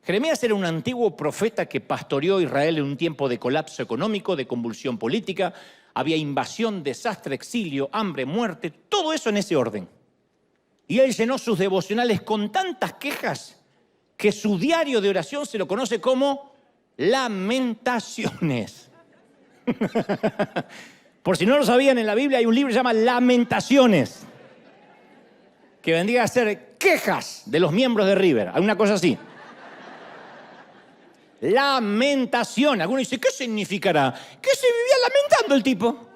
Jeremías era un antiguo profeta que pastoreó a Israel en un tiempo de colapso económico, de convulsión política. Había invasión, desastre, exilio, hambre, muerte, todo eso en ese orden. Y él llenó sus devocionales con tantas quejas que su diario de oración se lo conoce como Lamentaciones. Por si no lo sabían, en la Biblia hay un libro que se llama Lamentaciones, que vendría a ser quejas de los miembros de River, alguna cosa así. Lamentación. Algunos dicen, ¿qué significará? Que se vivía lamentando el tipo.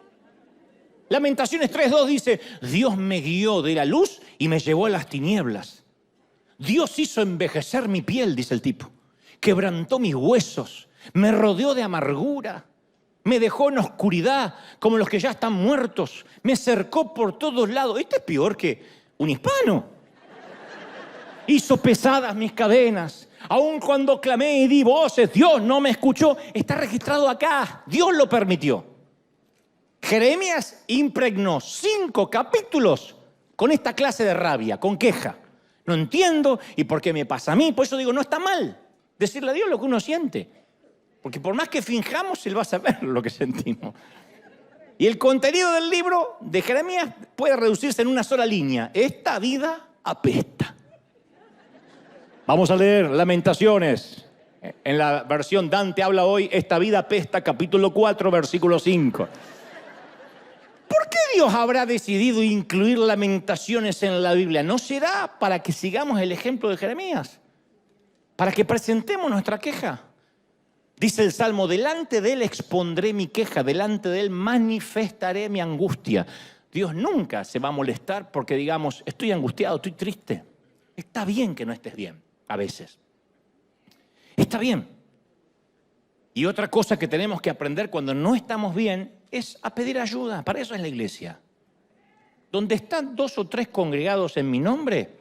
Lamentaciones 3:2 dice, Dios me guió de la luz y me llevó a las tinieblas. Dios hizo envejecer mi piel, dice el tipo. Quebrantó mis huesos, me rodeó de amargura. Me dejó en oscuridad, como los que ya están muertos. Me cercó por todos lados. Este es peor que un hispano. Hizo pesadas mis cadenas. Aun cuando clamé y di voces, Dios no me escuchó. Está registrado acá. Dios lo permitió. Jeremías impregnó 5 capítulos con esta clase de rabia, con queja. No entiendo, ¿y por qué me pasa a mí? Por eso digo, no está mal decirle a Dios lo que uno siente. Porque por más que finjamos, Él va a saber lo que sentimos. Y el contenido del libro de Jeremías puede reducirse en una sola línea. Esta vida apesta. Vamos a leer Lamentaciones. En la versión Dante habla hoy, esta vida apesta, capítulo 4, versículo 5. ¿Por qué Dios habrá decidido incluir Lamentaciones en la Biblia? ¿No será para que sigamos el ejemplo de Jeremías? ¿Para que presentemos nuestra queja? Dice el Salmo, delante de Él expondré mi queja, delante de Él manifestaré mi angustia. Dios nunca se va a molestar porque digamos, estoy angustiado, estoy triste. Está bien que no estés bien, a veces. Está bien. Y otra cosa que tenemos que aprender cuando no estamos bien es a pedir ayuda. Para eso es la iglesia. Donde están 2 o 3 congregados en mi nombre,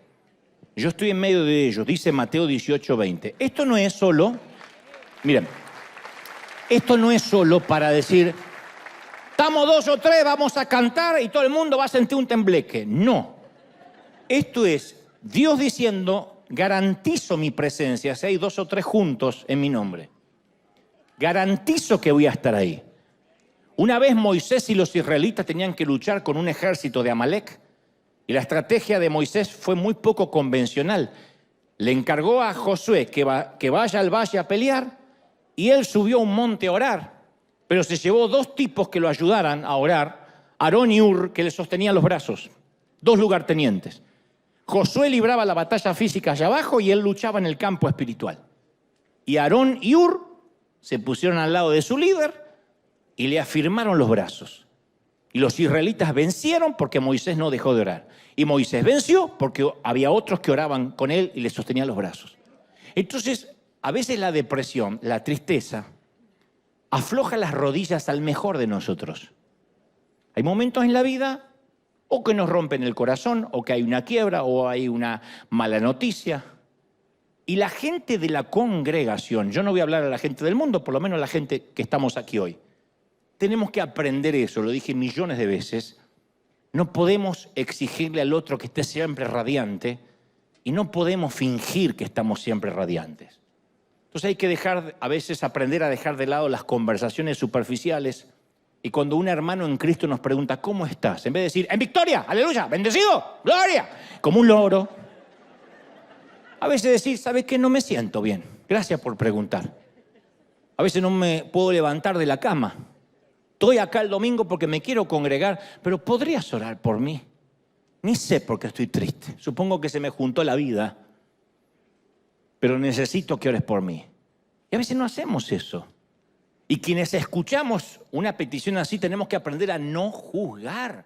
yo estoy en medio de ellos, dice Mateo 18:20. Esto no es solo, miren, esto no es solo para decir, estamos 2 o 3, vamos a cantar y todo el mundo va a sentir un tembleque. No. Esto es Dios diciendo, garantizo mi presencia si hay 2 o 3 juntos en mi nombre. Garantizo que voy a estar ahí. Una vez Moisés y los israelitas tenían que luchar con un ejército de Amalek y la estrategia de Moisés fue muy poco convencional. Le encargó a Josué que vaya al valle a pelear y él subió a un monte a orar, pero se llevó 2 tipos que lo ayudaran a orar, Aarón y Hur, que le sostenían los brazos, 2 lugartenientes. Josué libraba la batalla física allá abajo y él luchaba en el campo espiritual. Y Aarón y Hur se pusieron al lado de su líder y le afirmaron los brazos. Y los israelitas vencieron porque Moisés no dejó de orar. Y Moisés venció porque había otros que oraban con él y le sostenían los brazos. Entonces, a veces la depresión, la tristeza, afloja las rodillas al mejor de nosotros. Hay momentos en la vida o que nos rompen el corazón, o que hay una quiebra, o hay una mala noticia. Y la gente de la congregación, yo no voy a hablar a la gente del mundo, por lo menos a la gente que estamos aquí hoy, tenemos que aprender eso, lo dije millones de veces. No podemos exigirle al otro que esté siempre radiante y no podemos fingir que estamos siempre radiantes. Entonces hay que a veces aprender a dejar de lado las conversaciones superficiales y cuando un hermano en Cristo nos pregunta, ¿cómo estás? En vez de decir, en victoria, aleluya, bendecido, gloria, como un loro. A veces decir, ¿sabes qué? No me siento bien. Gracias por preguntar. A veces no me puedo levantar de la cama. Estoy acá el domingo porque me quiero congregar, pero ¿podrías orar por mí? Ni sé por qué estoy triste. Supongo que se me juntó la vida, pero necesito que ores por mí. Y a veces no hacemos eso. Y quienes escuchamos una petición así tenemos que aprender a no juzgar.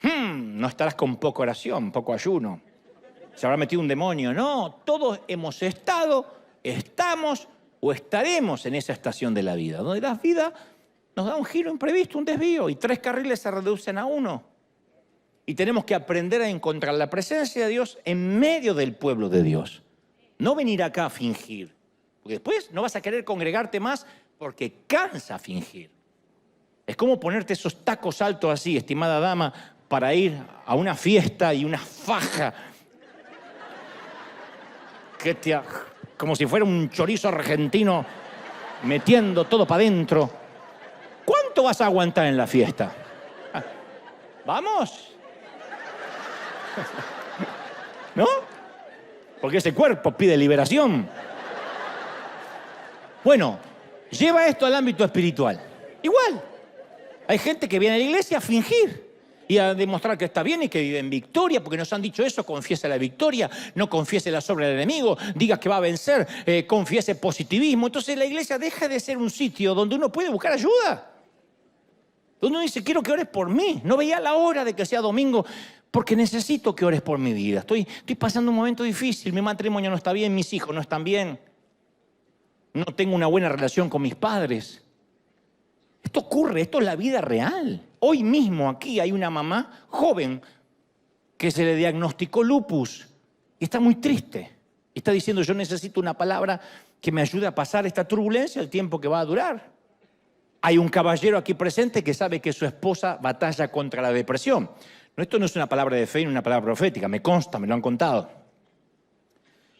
No estarás con poca oración, poco ayuno. Se habrá metido un demonio. No, todos hemos estado, estamos o estaremos en esa estación de la vida, donde la vida nos da un giro imprevisto, un desvío, y 3 carriles se reducen a 1. Y tenemos que aprender a encontrar la presencia de Dios en medio del pueblo de Dios. No venir acá a fingir, porque después no vas a querer congregarte más porque cansa fingir. Es como ponerte esos tacos altos así, estimada dama, para ir a una fiesta y una faja como si fuera un chorizo argentino metiendo todo para adentro. ¿Cuánto vas a aguantar en la fiesta? ¿Vamos? ¿No? Porque ese cuerpo pide liberación. Bueno, lleva esto al ámbito espiritual. Igual, hay gente que viene a la iglesia a fingir y a demostrar que está bien y que vive en victoria, porque nos han dicho eso, confiese la victoria, no confiese la obras del enemigo, diga que va a vencer, confiese positivismo. Entonces la iglesia deja de ser un sitio donde uno puede buscar ayuda. Donde uno dice, quiero que ores por mí. No veía la hora de que sea domingo, porque necesito que ores por mi vida. Estoy pasando un momento difícil, mi matrimonio no está bien, mis hijos no están bien. No tengo una buena relación con mis padres. Esto ocurre, esto es la vida real. Hoy mismo aquí hay una mamá joven que se le diagnosticó lupus y está muy triste. Está diciendo, yo necesito una palabra que me ayude a pasar esta turbulencia el tiempo que va a durar. Hay un caballero aquí presente que sabe que su esposa batalla contra la depresión. No, esto no es una palabra de fe ni una palabra profética, me consta, me lo han contado.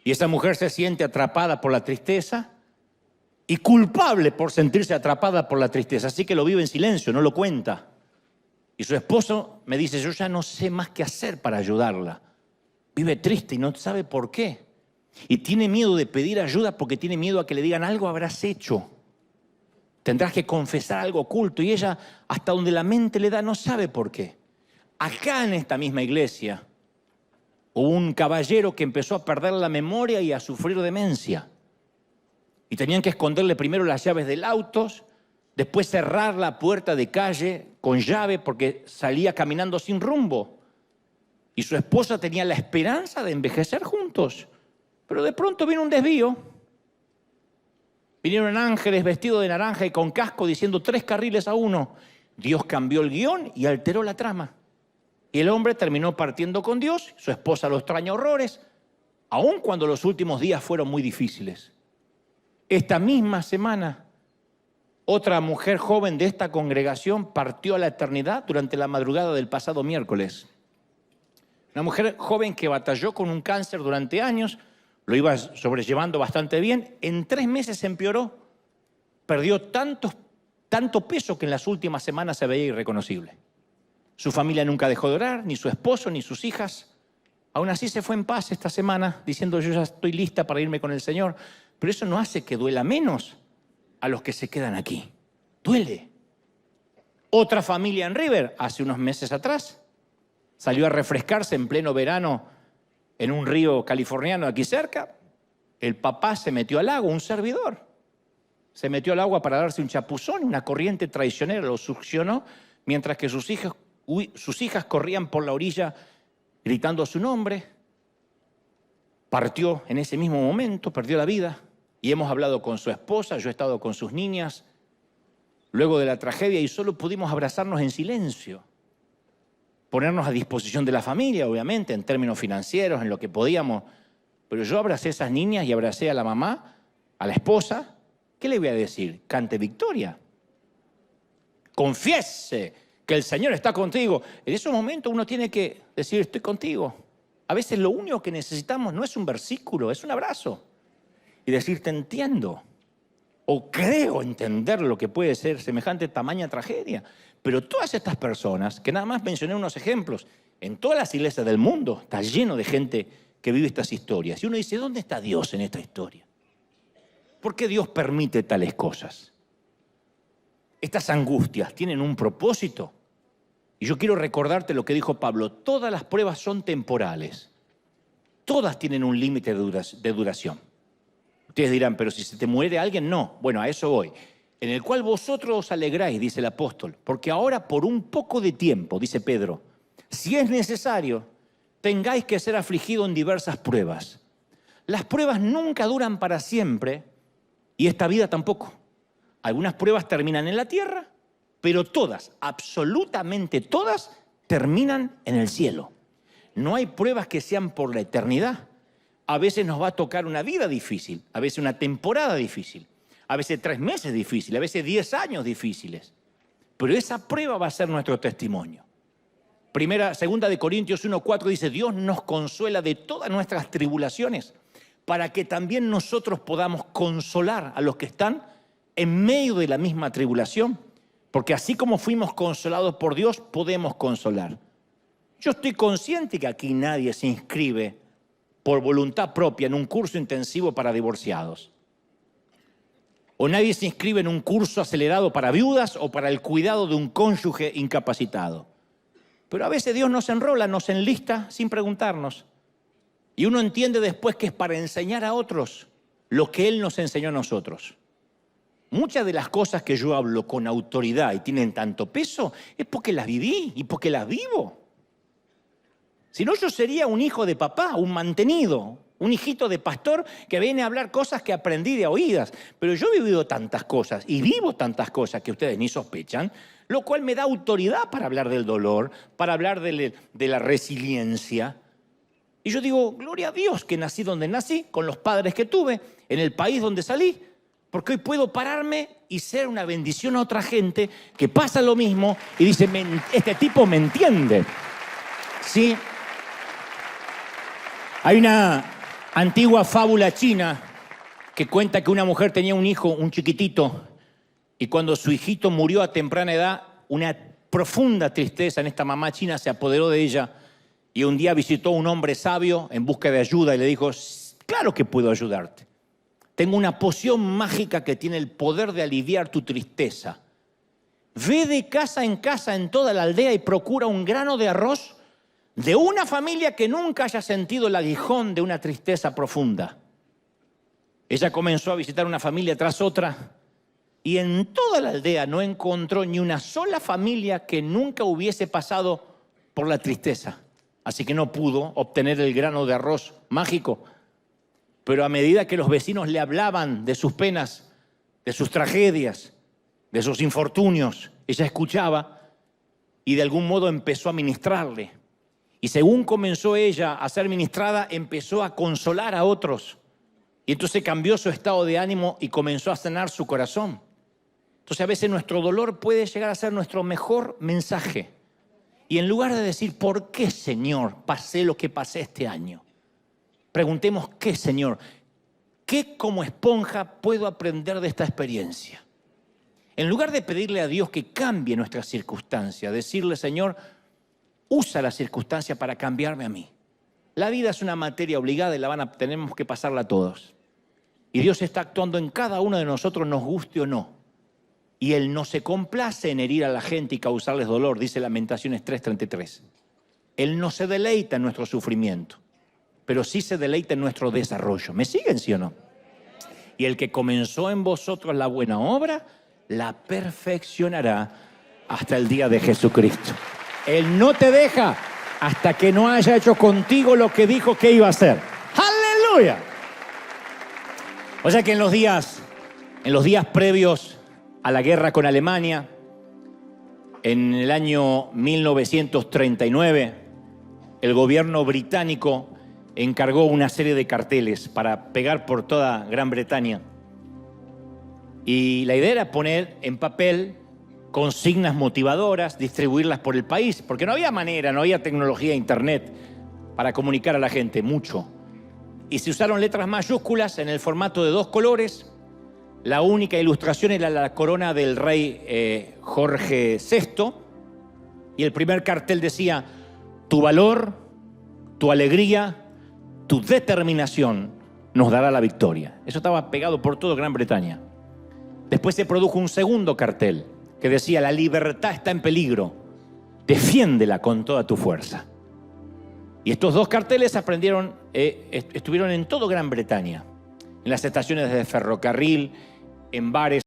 Y esa mujer se siente atrapada por la tristeza y culpable por sentirse atrapada por la tristeza, así que lo vive en silencio, no lo cuenta. Y su esposo me dice, yo ya no sé más qué hacer para ayudarla. Vive triste y no sabe por qué. Y tiene miedo de pedir ayuda porque tiene miedo a que le digan algo habrás hecho. Tendrás que confesar algo oculto. Y ella, hasta donde la mente le da, no sabe por qué. Acá en esta misma iglesia, hubo un caballero que empezó a perder la memoria y a sufrir demencia. Y tenían que esconderle primero las llaves del auto, después cerrar la puerta de calle con llave porque salía caminando sin rumbo. Y su esposa tenía la esperanza de envejecer juntos. Pero de pronto vino un desvío. Vinieron ángeles vestidos de naranja y con casco diciendo 3 carriles a 1. Dios cambió el guión y alteró la trama. Y el hombre terminó partiendo con Dios. Su esposa lo extraña horrores, aun cuando los últimos días fueron muy difíciles. Esta misma semana, otra mujer joven de esta congregación partió a la eternidad durante la madrugada del pasado miércoles. Una mujer joven que batalló con un cáncer durante años, lo iba sobrellevando bastante bien. En 3 meses empeoró. Perdió tanto peso que en las últimas semanas se veía irreconocible. Su familia nunca dejó de orar, ni su esposo, ni sus hijas. Aún así se fue en paz esta semana, diciendo yo ya estoy lista para irme con el Señor. Pero eso no hace que duela menos a los que se quedan aquí. Duele. Otra familia en River, hace unos meses atrás, salió a refrescarse en pleno verano en un río californiano aquí cerca. El papá se metió al lago, un servidor. Se metió al agua para darse un chapuzón, una corriente traicionera lo succionó, mientras que sus hijas corrían por la orilla gritando su nombre. Partió en ese mismo momento, perdió la vida. Y hemos hablado con su esposa, yo he estado con sus niñas, luego de la tragedia, y solo pudimos abrazarnos en silencio. Ponernos a disposición de la familia, obviamente, en términos financieros, en lo que podíamos. Pero yo abracé a esas niñas y abracé a la mamá, a la esposa. ¿Qué le voy a decir? Cante victoria. Confiese que el Señor está contigo. En esos momentos uno tiene que decir, estoy contigo. A veces lo único que necesitamos no es un versículo, es un abrazo. Y decir, te entiendo. O creo entender lo que puede ser semejante tamaña tragedia. Pero todas estas personas, que nada más mencioné unos ejemplos, en todas las iglesias del mundo está lleno de gente que vive estas historias. Y uno dice, ¿dónde está Dios en esta historia? ¿Por qué Dios permite tales cosas? Estas angustias tienen un propósito. Y yo quiero recordarte lo que dijo Pablo. Todas las pruebas son temporales. Todas tienen un límite de duración. Ustedes dirán, pero si se te muere alguien, no. Bueno, a eso voy. En el cual vosotros os alegráis, dice el apóstol, porque ahora por un poco de tiempo, dice Pedro, si es necesario, tengáis que ser afligidos en diversas pruebas. Las pruebas nunca duran para siempre y esta vida tampoco. Algunas pruebas terminan en la tierra, pero todas, absolutamente todas, terminan en el cielo. No hay pruebas que sean por la eternidad. A veces nos va a tocar una vida difícil, a veces una temporada difícil, a veces 3 meses difíciles, a veces 10 años difíciles. Pero esa prueba va a ser nuestro testimonio. Segunda de Corintios 1:4 dice, Dios nos consuela de todas nuestras tribulaciones para que también nosotros podamos consolar a los que están en medio de la misma tribulación. Porque así como fuimos consolados por Dios, podemos consolar. Yo estoy consciente que aquí nadie se inscribe por voluntad propia en un curso intensivo para divorciados. O nadie se inscribe en un curso acelerado para viudas o para el cuidado de un cónyuge incapacitado. Pero a veces Dios nos enrola, nos enlista sin preguntarnos. Y uno entiende después que es para enseñar a otros lo que Él nos enseñó a nosotros. Muchas de las cosas que yo hablo con autoridad y tienen tanto peso es porque las viví y porque las vivo. Si no, yo sería un hijo de papá, un mantenido, Un hijito de pastor que viene a hablar cosas que aprendí de oídas. Pero yo he vivido tantas cosas y vivo tantas cosas que ustedes ni sospechan, lo cual me da autoridad para hablar del dolor, para hablar de la resiliencia. Y yo digo, gloria a Dios que nací donde nací, con los padres que tuve, en el país donde salí, porque hoy puedo pararme y ser una bendición a otra gente que pasa lo mismo y dice, este tipo me entiende. ¿Sí? Hay una antigua fábula china que cuenta que una mujer tenía un hijo, un chiquitito, y cuando su hijito murió a temprana edad, una profunda tristeza en esta mamá china se apoderó de ella y un día visitó a un hombre sabio en busca de ayuda y le dijo, claro que puedo ayudarte. Tengo una poción mágica que tiene el poder de aliviar tu tristeza. Ve de casa en toda la aldea y procura un grano de arroz de una familia que nunca haya sentido el aguijón de una tristeza profunda. Ella comenzó a visitar una familia tras otra y en toda la aldea no encontró ni una sola familia que nunca hubiese pasado por la tristeza. Así que no pudo obtener el grano de arroz mágico. Pero a medida que los vecinos le hablaban de sus penas, de sus tragedias, de sus infortunios, ella escuchaba y de algún modo empezó a ministrarle. Y según comenzó ella a ser ministrada, empezó a consolar a otros. Y entonces cambió su estado de ánimo y comenzó a sanar su corazón. Entonces a veces nuestro dolor puede llegar a ser nuestro mejor mensaje. Y en lugar de decir, ¿por qué, Señor, pasé lo que pasé este año? Preguntemos, ¿qué, Señor? ¿Qué como esponja puedo aprender de esta experiencia? En lugar de pedirle a Dios que cambie nuestra circunstancia, decirle, Señor, usa la circunstancia para cambiarme a mí. La vida es una materia obligada y tenemos que pasarla todos. Y Dios está actuando en cada uno de nosotros, nos guste o no. Y Él no se complace en herir a la gente y causarles dolor, dice Lamentaciones 3:33. Él no se deleita en nuestro sufrimiento, pero sí se deleita en nuestro desarrollo. ¿Me siguen, sí o no? Y el que comenzó en vosotros la buena obra, la perfeccionará hasta el día de Jesucristo. Él no te deja hasta que no haya hecho contigo lo que dijo que iba a hacer. ¡Aleluya! O sea que en los días previos a la guerra con Alemania, en el año 1939, el gobierno británico encargó una serie de carteles para pegar por toda Gran Bretaña. Y la idea era poner en papel consignas motivadoras, distribuirlas por el país, porque no había manera, no había tecnología de internet para comunicar a la gente mucho. Y se usaron letras mayúsculas en el formato de 2 colores. La única ilustración era la corona del rey Jorge VI. Y el primer cartel decía, tu valor, tu alegría, tu determinación nos dará la victoria. Eso estaba pegado por toda Gran Bretaña. Después se produjo un segundo cartel que decía, la libertad está en peligro, defiéndela con toda tu fuerza. Y estos 2 carteles estuvieron en toda Gran Bretaña, en las estaciones de ferrocarril, en bares.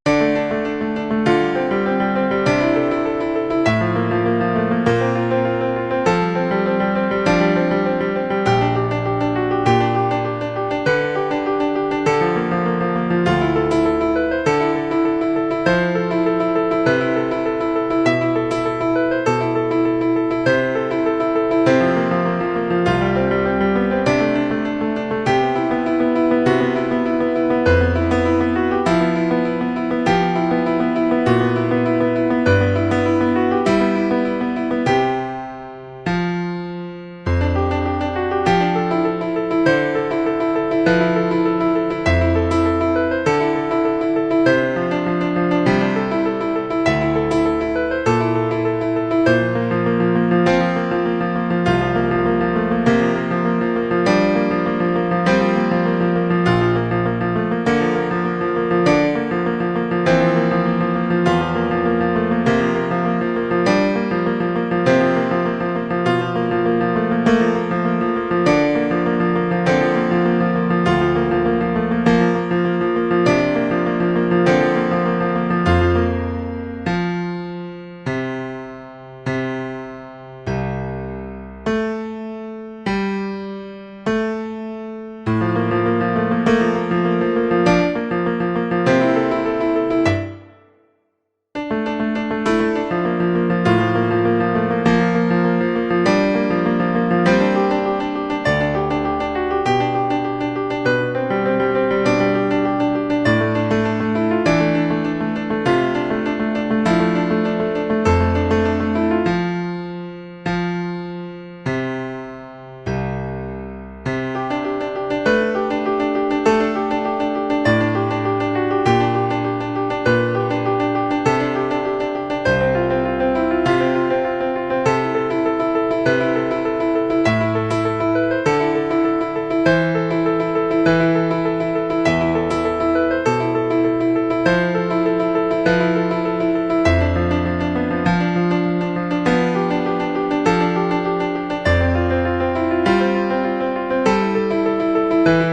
Música